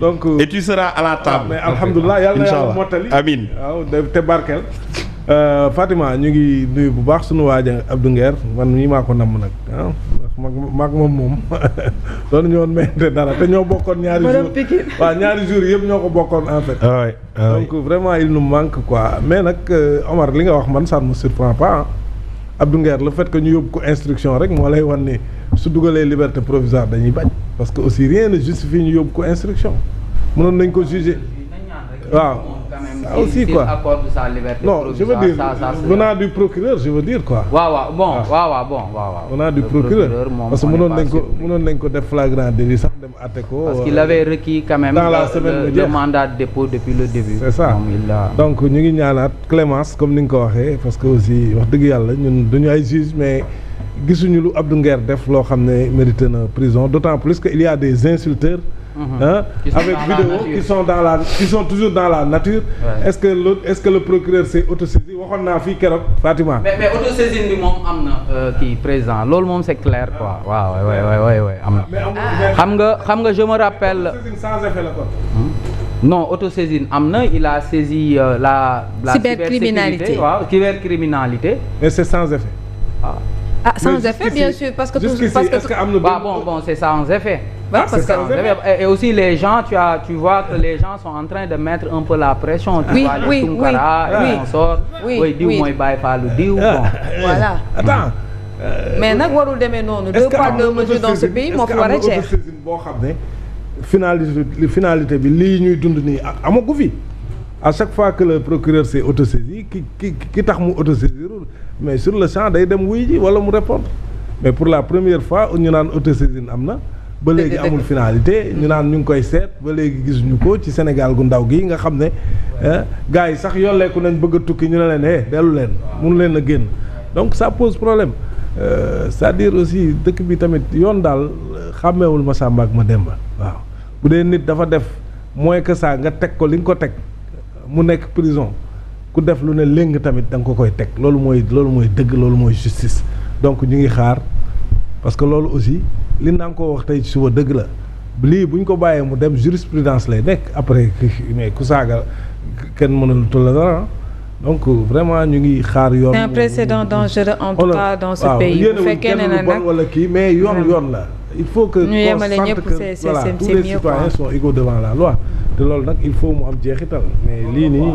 donc et tu seras à la table. mais alhamdulilah yàlla na yàlla mottali. amiin waaw te barkeel. Fatima ñu ngi nuyu bu baax sunu waaja Abdou Nguer man mii maa ko namm nag ah maag moom doon ñëwoon mayante dara te ñoo bokkoon ñaari jours waaw ñaari jours yëpp ñoo ko bokkoon en fait. donc vraiment il nous manque quoi mais nag Omar li nga wax man ça ne me surprend pas Abdou Nguer le fait que ñu yóbbu ko instruction rek moo lay wan ni su dugalee liberté provisoire dañuy bañ parce que aussi rien ne justifie ñu yóbbu ko instruction mënoon nañ ko juger waaw. aussi quoi accorde sa liberté non je veux dire venant du procureur je veux dire quoi. waaw bon venant du procureur parce que mënoon nañ ko def flagrant délit sax dem àtte ko. parce qu'il avait requis quand même dans la semaine le mandat de dépôt depuis le début. c'est ça donc ñu ngi ñaanaat clémence comme ni nga ko waxee parce que aussi wax dëgg yàlla ñun duñu ay juge mais gisuñu lu Abdou Nguer def loo xam ne mérité na prison d'autant plus que il y a des insulteurs. Avec vidéo qui sont toujours dans la nature. Ouais. Est-ce que le procureur s'est autosaisi waxoon naa fii keroog Fatima. mais autosaisine bi moom am na kii président loolu moom c'est clair quoi. waaw am na. xam nga je me rappelle. Autosaisine sans effet la quoi. non autosaisine am na il a saisi la cybercriminalité waaw cybercriminalité. mais c'est sans effet. Ah, sans effet bien sûr parce que est-ce que am na bon c'est sans effet. Ouais, parce que et aussi les gens tu vois que les gens sont en train de mettre un peu la pression. Oui. On sort. Oui diw mooy bàyyi faalu diw bon. Voilà. Attends. Mais nag warul demee noonu. deux poids deux mesures dans ce pays moo fi war a jeex. boo xam ne finalité bi lii ñuy dund nii amagu fi à chaque fois que le procureur s'est autosaisi ki tax mu autosaisir mais sur le champ day dem wuy ji wala mu répondre mais pour la première fois ñu naan autosaisine am na. ba léegi amul finalité ñu naan ñu ngi koy seet ba léegi gisuñu ko ci Sénégal gu ndaw gi nga xam ne gars yi sax yolleeku nañ bëgg a tukki ñu ne leen dellu leen mënu leen a génn donc ça pose problème c'est-à-dire aussi dëkk bi tamit yoon daal xàmmeewul ma Samba ak ma Demba waaw bu dee nit dafa def moins que ça nga teg ko li nga ko teg mu nekk prison ku def lu ne léng tamit da nga ko koy teg loolu mooy dëgg loolu mooy justice donc ñu ngi xaar parce que loolu aussi li naa ko wax tey suba dëgg la lii bu ñu ko bàyyee mu dem jurisprudence lay nekk après mais ku saaga kenn mënul toll dara donc vraiment ñu ngi xaar yoon. c'est un précédent dangereux en tout cas dans ce pays. bu fekkee ne na nag wala kii mais yoon la. il faut que ñu yemale ñëpp c'est voilà tous les citoyens sont égaux devant la loi te loolu nag il faut mu am jeexital mais lii nii.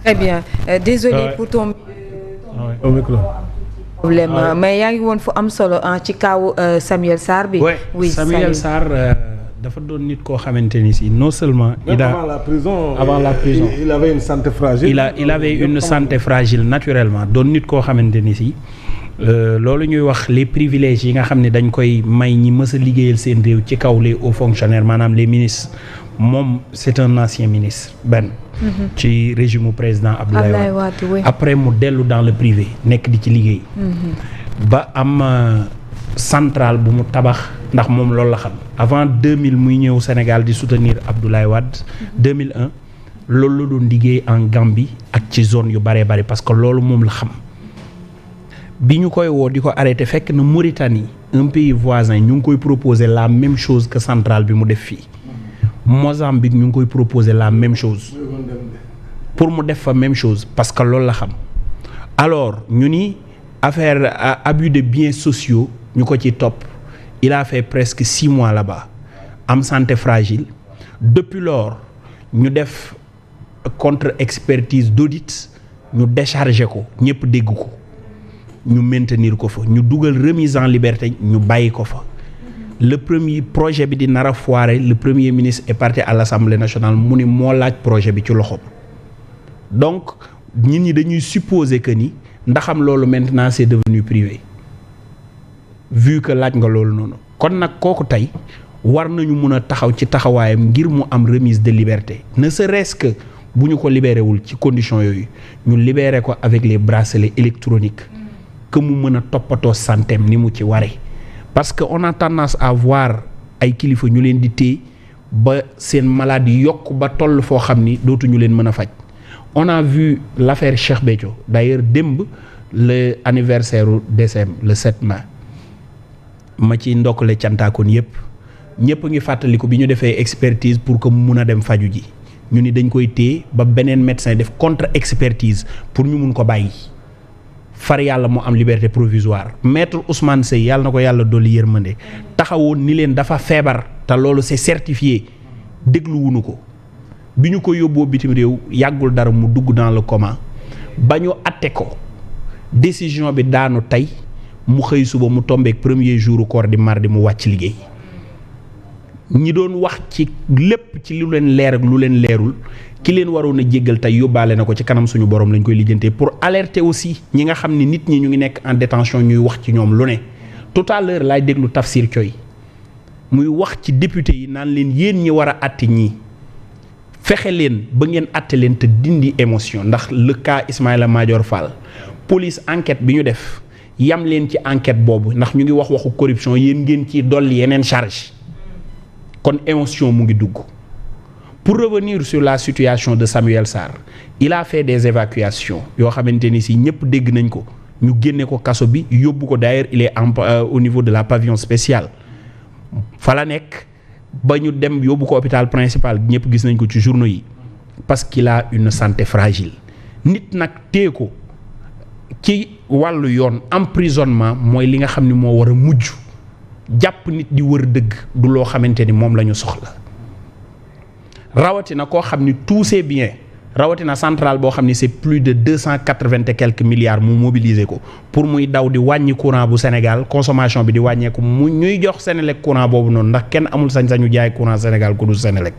Très bien désolé pour ton au micro. problème mais yaa ngi woon fu am solo ci kaw Samuel Sarr bi. oui Samuel Sarr dafa doon nit koo xamante ni si non seulement. avant la prison il avait une santé fragile. il avait une santé fragile naturellement doon nit koo xamante ni si loolu ñuy wax les privilèges yi nga xam ne dañ koy may ñi mës a liggéeyal seen réew ci kaw les hauts fonctionnaires maanaam les ministres moom c'est un ancien ministre benn. ci régime président Abdoulaye Wade après mu dellu dans le privé nekk di ci liggéey. ba am centrale bu mu tabax ndax moom loolu la xam avant 2000 muy ñëw Sénégal di soutenir Abdoulaye Wade 2001 loolu la doon liggéey en Gambie ak ci zone yu bëree bëri parce que loolu moom la xam bi ñu koy woo di ko arrêté fekk na Mauritanie un pays voisin ñu ngi koy proposer la même chose que centrale bi mu def fii Mozambique ñu ngi koy proposer la même chose pour mu def fa même chose parce que loolu la xam alors ñu ni affaire abus de biens sociaux ñu ko ci topp il a fait presque 6 mois là-bas am santé fragile depuis lors ñu def contre-expertise d'audit ñu décharger ko ñëpp dégg ko ñu maintenir ko fa ñu dugal remise en liberté ñu bàyyi ko fa le premier projet bi di nar a foiré le premier ministre est parti à l'Assemblée nationale mu ni moo laaj projet bi ci loxoom donc nit ñi dañuy supposer que ni ndaxam loolu maintenant c'est devenu privé vu que laaj nga loolu noonu kon nag kooku tey war nañu mun a taxaw ci taxawaayam ngir mu am remise de liberté ne serait-ce que bu ñu ko libéré wul ci conditions yooyu ñu libéré ko avec les bracelets électroniques que mu mën a toppatoo santeem ni mu ci waree parce que on a tendance à voir ay kilifa ñu leen di téye ba seen maladie yokk ba toll foo xam ni dootuñu leen mën a faj on a vu l'affaire Cheikh Béthio d'ailleurs démb le anniversaire u décès le 7 mai ma ci ndokkale cantaakoon ñëpp ngi fàttaliku bi ñu defee expertise pour que mu mun a dem faju ji ñu ni dañ koy téye ba beneen médecin def contre expertise pour ñu mun ko bàyyi far yàlla mu am liberté provisoire maître Ousmane Seye yàlla na ko yàlla dolli yërmande taxawoon ni leen dafa feebar te loolu c'est certifié dégluwuñu ko bi ñu ko yóbboo bitim réew yàggul dara mu dugg dans le coma ba ñu atte ko décision bi daanu tey mu xëy suba mu tombeek premier jour koor di mardi mu wàcc liggéey ñi doon wax ci lépp ci lu leen leer ak lu leen leerul ki leen waroon a jéggal tey yóbbaale na ko ci kanam suñu borom lañ koy lijjantee pour alerter aussi ñi nga xam ni nit ñi ñu ngi nekk en détention ñuy wax ci ñoom lu ne tout à l'heure laay déglu Tafsir Thioye muy wax ci député yi naan leen yéen ñi war a àtte ñii fexe leen ba ngeen àtte leen te dindi émotion ndax le cas Ismaïla Madior Fall police enquête bi ñu def yam leen ci enquête boobu ndax ñu ngi waxu corruption yéen ngeen ciy dolli yeneen charge kon émotion mu ngi dugg. Pour revenir sur la situation de Samuel Sarr il a fait des évacuations yoo xamante ni si ñëpp dégg nañ ko ñu génne ko kaso bi yóbbu ko d'ailleurs il est au niveau de la pavillon spéciale fa la nekk ba ñu dem yóbbu ko hôpital principal ñëpp gis nañ ko ci journaux yi parce qu'il a une santé fragile nit nag tee ko ci wàllu yoon emprisonnement mooy li nga xam ni moo war a mujj jàpp nit di wër dëgg du loo xamante ni moom la ñu soxla rawatina koo xam ni tous ses biens rawatina centrale boo xam ni c'est plus de 280 et quelques milliards mu mobiliser ko pour muy daw di wàññi courant bu Sénégal consommation bi di wàññeeku mu ñuy jox Sénélec courant boobu noonu ndax kenn amul sañ-sañu jaay courant Sénégal ku dul Sénélec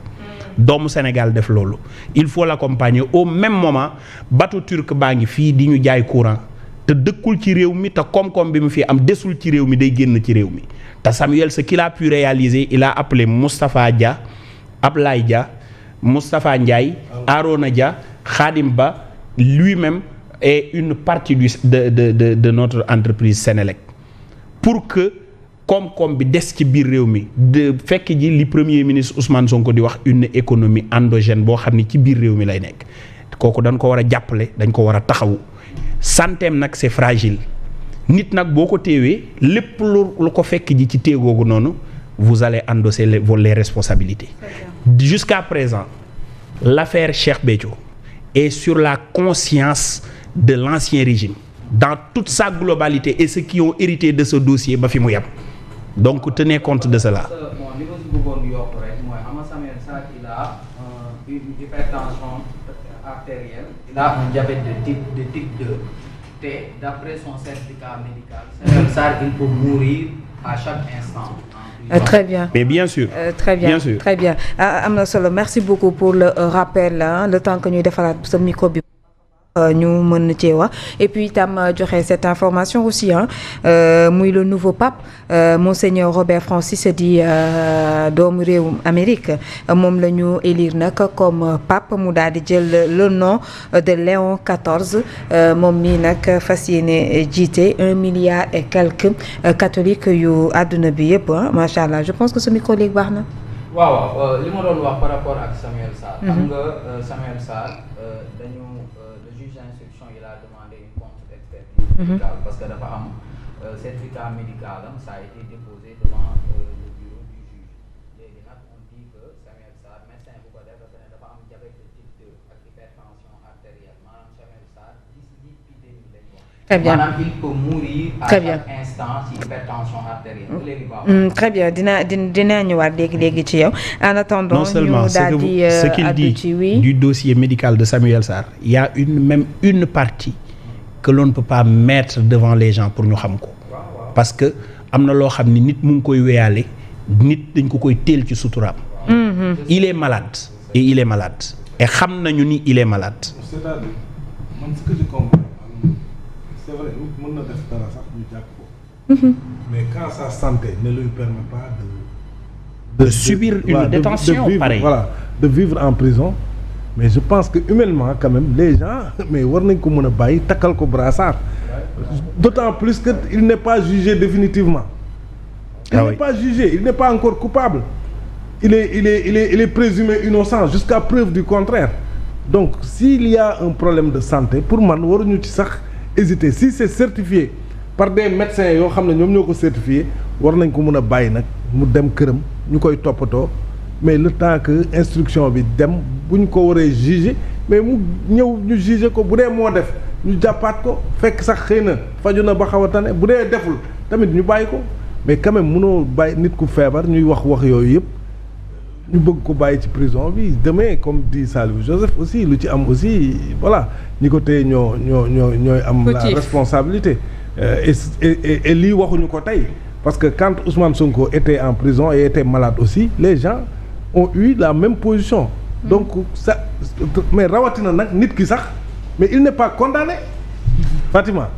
doomu Sénégal def loolu il faut l'accompagner au même moment bateau turc baa ngi fii di ñu jaay courant te dëkkul ci réew mi te koom-koom bi mu fi am desul ci réew mi day génn ci réew mi te Samuel ce qu'il a pu réaliser il a appelé Moustapha Dia Ablaye Dia Moustapha Ndiaye Arona Dia Khadim Ba lui-même et une partie de notre entreprise Sénélec pour que koom-koom bi des ci biir réew mi de fekk ji li premier ministre Ousmane Sonko di wax une économie endogène boo xam ni ci biir réew mi lay nekk kooku dañ ko war a jàppale dañ ko war a taxawu santeem nag c'est fragile nit nag boo ko téewee lépp lu ko fekk ji ci téegoogu noonu vous allez endosser les responsabilités. Jusqu'à présent, l'affaire Cheikh Béthio est sur la conscience de l'ancien régime dans toute sa globalité et ceux qui ont hérité de ce dossier ba fi mu yem. Donc tenez compte de cela. Bon, li ma si bëggoon yokk rek mooy xam nga Samuel Sarr il a une hypertension artérielle, il a un diabète de type 2 te d'après son certificat médical, Samuel Sarr il peut mourir à chaque instant. Très bien. Mais bien sûr. Très bien. Bien sûr. Très bien. Am na solo merci beaucoup pour le rappel le temps que ñuy defaraat sa micro bi ñu mën cee wax et puis itam joxe cette information aussi muy le nouveau pape monseigneur Robert Francis di doomu réewum Amérique moom la ñu élire nag comme pape mu daal di jël le nom de Léon XIV moom mii nag fas yéene jiite 1 milliard et quelques catholiques yu àdduna bi yëpp macha allah je pense que ce micro léegi baax na. waaw li ma doon wax par rapport ak Samuel Sarr. xam nga Samuel Sarr dañu. D'instruction il a demandé une contre-expertise médicale parce que dafa am certificat médical ça a été déposé devant le bureau du juge léegi nag on dit que Samuel Sarr médecin bu ko def dafa am diabète de type 2 ak hypertension artérielle maanaam Samuel Sarr dyslipidémie lañ wax. Très bien maanaam il peut mourir à chaque instant ci hypertension artérielle léegi baax. Très bien dinaa ñëwaat léegi ci yow en attendant non seulement ce qu'il dit du dossier médical de Samuel Sarr il y a une partie que l'on ne peut pas mettre devant les gens pour ñu xam ko parce que am na loo xam ni nit mu ngi koy weyaale nit dañ ko koy teel ci suturaam. Il est malade et il est malade et xam nañu ni il est malade. C'est-à-dire man ce que je comprends c'est vrai nit mën na def dara sax ñu jàpp ko. Mais quand sa santé ne lui permet pas de subir une détention pareille. Voilà, de vivre en prison. Mais je pense que humainement quand même les gens mais war nañ ko mën a bàyyi takkal ko brassard. D'autant plus que il n'est pas jugé définitivement. Il n'est pas jugé, il n'est pas encore coupable. Il est présumé innocent jusqu'à preuve du contraire. donc s'il y a un problème de santé pour man waruñu ci sax hésiter si c'est certifié par des médecins yoo xam ne ñoom ñoo ko certifié war nañ ko mën a bàyyi nag mu dem këram ñu koy toppatoo mais le temps que instruction bi dem bu ñu ko waree juger mais mu ñëw ñu juger ko bu dee moo def ñu jàppaat ko fekk sax xëy na faju na ba xaw a tane bu dee deful tamit ñu bàyyi ko mais quand même mënoo bàyyi nit ku feebar ñuy wax yooyu yëpp ñu bëgg ko bàyyi ci prison bi demain comme dit Saliou Joseph aussi lu ci am aussi voilà ñi ko téye ñooy am la responsabilité et lii waxuñu ko tey parce que quand Ousmane Sonko était en prison et était malade aussi les gens ont eu la même position donc ça mais rawatina nag nit ki sax mais il n'est pas condamné Fatima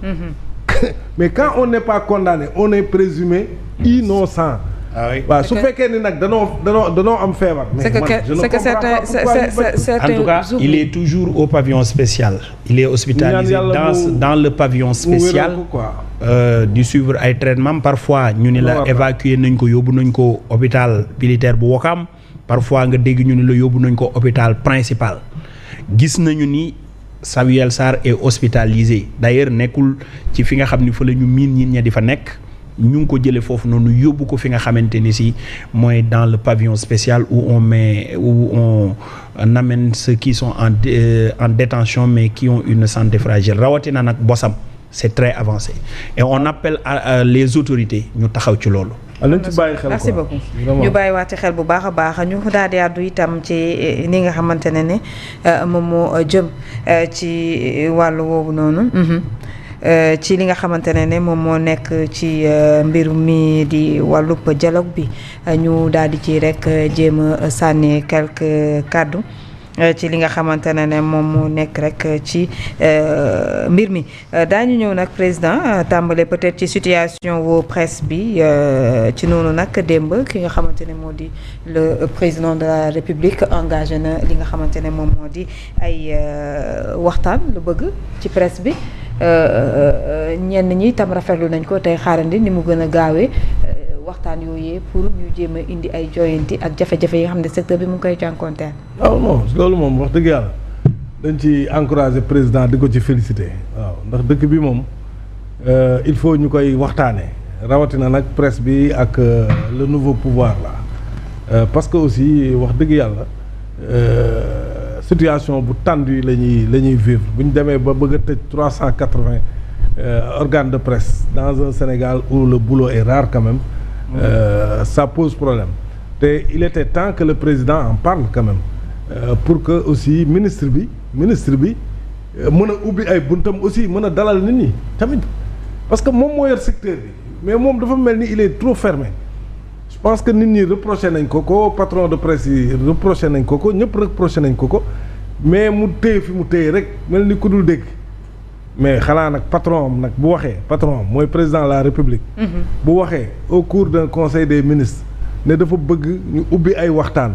mais quand on n'est pas condamné on est présumé innocent waaw su fekkee ni nag danoo am feebar mais c'est que certains en tout cas il est toujours au pavillon spécial il est hospitalisé dans le pavillon spécial di suivre ay traitement parfois ñu ni la évacuer nañ ko yóbbu nañ ko hôpital militaire bu Ouakam parfois nga dégg ñu ni la yóbbu nañ ko hôpital principal gis nañu ni Samuel Sarr est hospitalisé d'ailleurs nekkul ci fi nga xam ni fa la ñu miin ñin ña di fa nekk ñu ngi ko jëlee foofu noonu yóbbu ko fi nga xamante ni si mooy dans le pavillon spécial où on amène ceux qui sont en détention mais qui ont une santé fragile rawatina nag bosam c'est très avancé et on appelle les autorités ñu taxaw ci loolu. merci beaucoup ñu bàyyiwaat ci xel bu baax a baax ñu daal di àddu itam ci ni nga xamante ne moom moo jëm ci wàllu woowu noonu. ci li nga xamante ne moom moo nekk ci mbir mi di wàllub dialogue bi ñu daal di ci rek jéem a sànni quelques kàddu ci li nga xamante ne moom moo nekk rek ci mbir mi daañu ñëw nag président tàmbale peut-être ci situation wu presse bi ci noonu nag démb ki nga xamante ne moo di le président de la République engagé na li nga xamante ne moom moo di ay waxtaan lu bëgg ci presse bi ñenn ñi itam rafetlu nañ ko tey xaarandi ni mu gën a gaawee waxtaan yooyee pour ñu jéem a indi ay jooyanti ak jafe-jafe yi nga xam ne secteur bi mu ngi koy jànkonteel. waaw non loolu moom wax dëgg yàlla dañ ci encourager président di ko ci féliciter waaw ndax dëkk bi moom il faut ñu koy waxtaanee rawatina nag presse bi ak le nouveau pouvoir là parce que aussi wax dëgg yàlla. situation bu tendue la ñuy vivre bu ñu demee ba bëgg a tëj 380 organes de presse dans un Sénégal où le boulot est rare quand même ça pose problème te il était temps que le président en parle quand même pour que aussi ministre bi mën a ubbi ay buntam aussi mën a dalal nit ñi tamit parce que moom moo yor secteur bi mais moom dafa mel ni il est trop fermé je pense que nit ñi reproché nañ ko patron de presse yi reproché nañ ko ñëpp reproché nañ ko mais mu téye fi mu téye rek mel ni ku dul dégg mais xanaa nag patron am nag bu waxee patron am mooy président de la République bu waxee au cours d'un conseil des ministres ne dafa bëgg ñu ubbi ay waxtaan